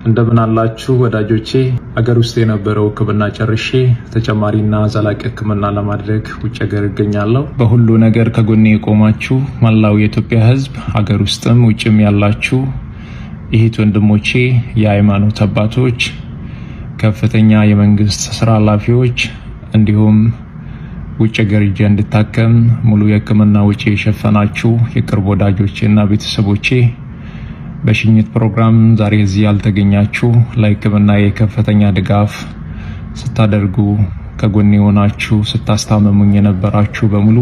እንደምን አላችሁ ወዳጆቼ አገር ውስጥ የነበረው ሕክምና ጨርሼ ተጨማሪና ዘላቂ ሕክምና ለማድረግ ውጭ ሀገር እገኛለሁ። በሁሉ ነገር ከጎኔ የቆማችሁ መላው የኢትዮጵያ ሕዝብ አገር ውስጥም ውጭም ያላችሁ እህት ወንድሞቼ፣ የሃይማኖት አባቶች፣ ከፍተኛ የመንግስት ስራ ኃላፊዎች እንዲሁም ውጭ ሀገር ሄጄ እንድታከም ሙሉ የሕክምና ወጪ የሸፈናችሁ የቅርብ ወዳጆቼና ቤተሰቦቼ በሽኝት ፕሮግራም ዛሬ እዚህ ያልተገኛችሁ ለሕክምና የከፍተኛ ድጋፍ ስታደርጉ ከጎኔ ሆናችሁ ስታስታመሙኝ የነበራችሁ በሙሉ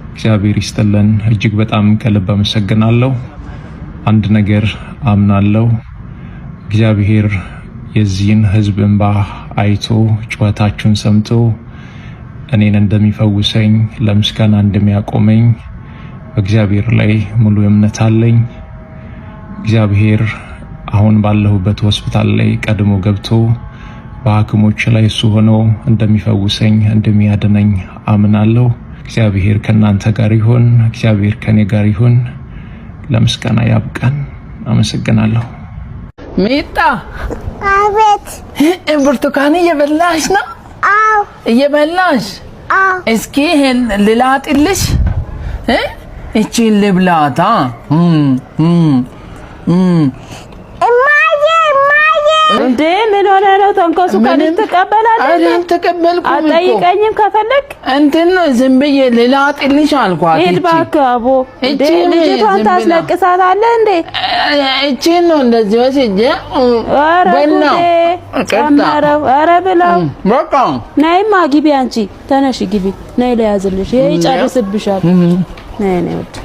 እግዚአብሔር ይስጥልን። እጅግ በጣም ከልብ አመሰግናለሁ። አንድ ነገር አምናለሁ፣ እግዚአብሔር የዚህን ህዝብ እንባ አይቶ ጩኸታችሁን ሰምቶ እኔን እንደሚፈውሰኝ ለምስጋና እንደሚያቆመኝ በእግዚአብሔር ላይ ሙሉ እምነት አለኝ። እግዚአብሔር አሁን ባለሁበት ሆስፒታል ላይ ቀድሞ ገብቶ በሐኪሞች ላይ እሱ ሆኖ እንደሚፈውሰኝ እንደሚያድነኝ አምናለሁ። እግዚአብሔር ከናንተ ጋር ይሁን። እግዚአብሔር ከኔ ጋር ይሁን። ለምስጋና ያብቃን። አመሰግናለሁ። ሚጣ አቤት። ብርቱካን እየበላሽ ነው? አዎ እየበላሽ። እስኪ ይሄን ልላጥልሽ? እቺን ልብላታ? እማዬ እንዴ ምን ሆነ ነው? ተንኮሱ ከልጅ ተቀበላለህ? አይደለም ተቀበልኩ። አጠይቀኝም ከፈለክ እንትን ዝም ብዬ ልላጥልሽ አልኳት። ሂድ እባክህ አቦ። እንዴ ልጅቷን ታስለቅሳታለህ እንዴ? እቺን ነው እንደዚህ ወስጄ በና ቀማረው። ኧረ ብለው በቃ ነይማ ግቢ። አንቺ ተነሽ ግቢ። ነይ ለያዝልሽ። ይሄ ይጨርስብሻል። ነይ ነይ ወድ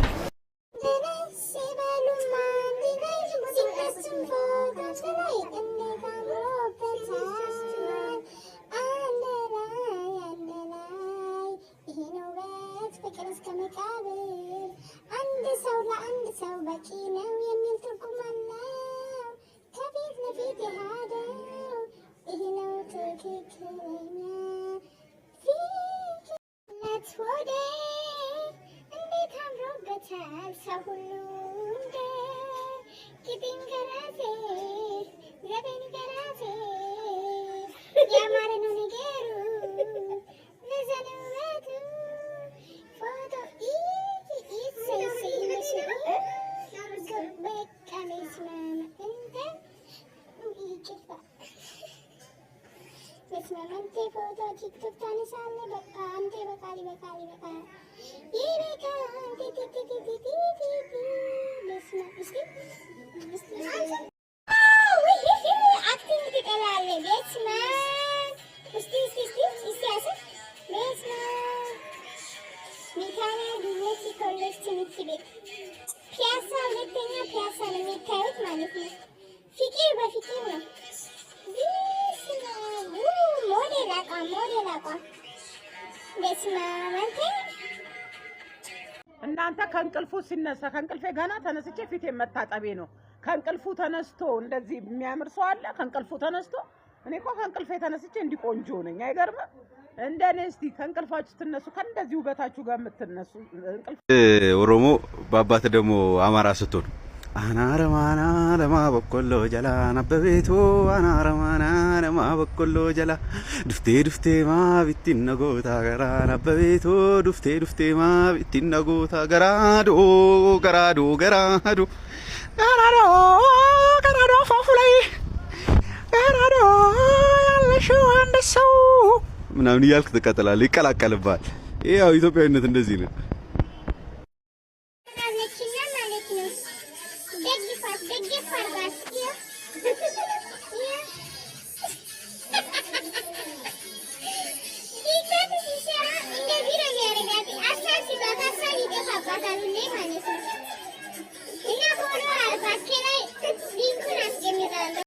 ቲክቶክ ታነሳለህ። በቃ አንተ በቃ ፒያሳ ሁለተኛ ፒያሳ ነው የሚታዩት ማለት ነው። ፍቅር በፍቅር ነው። ሞዴል አቋም እናንተ ከእንቅልፉ ሲነሳ ከእንቅልፌ ገና ተነስቼ ፊቴ መታጠቤ ነው። ከእንቅልፉ ተነስቶ እንደዚህ የሚያምር ሰው አለ? ከእንቅልፉ ተነስቶ እኔ እኮ ከእንቅልፌ ተነስቼ እንዲቆንጆ ነኝ። አይገርምም? እንደኔ እስቲ ከእንቅልፋችሁ ትነሱ፣ ከእንደዚህ ውበታችሁ ጋር የምትነሱ ኦሮሞ በአባት ደግሞ አማራ ስትሆኑ አናረማና ለማ በቆሎ ጀላ ነበቤቱ አናረማና ለማ በቆሎ ጀላ ዱፍቴ ማ ቢትነጎታ ገራ ነበቤቱ ዱፍቴ ማ ቢትነጎታ ገራዶ ገራዶ ፋፉላይ ገራዶ ያለሽው አንድ ሰው ምናምን እያልክ ትቀጥላለህ። ይቀላቀልብሃል። ይሄ ያው ኢትዮጵያዊነት እንደዚህ ነው።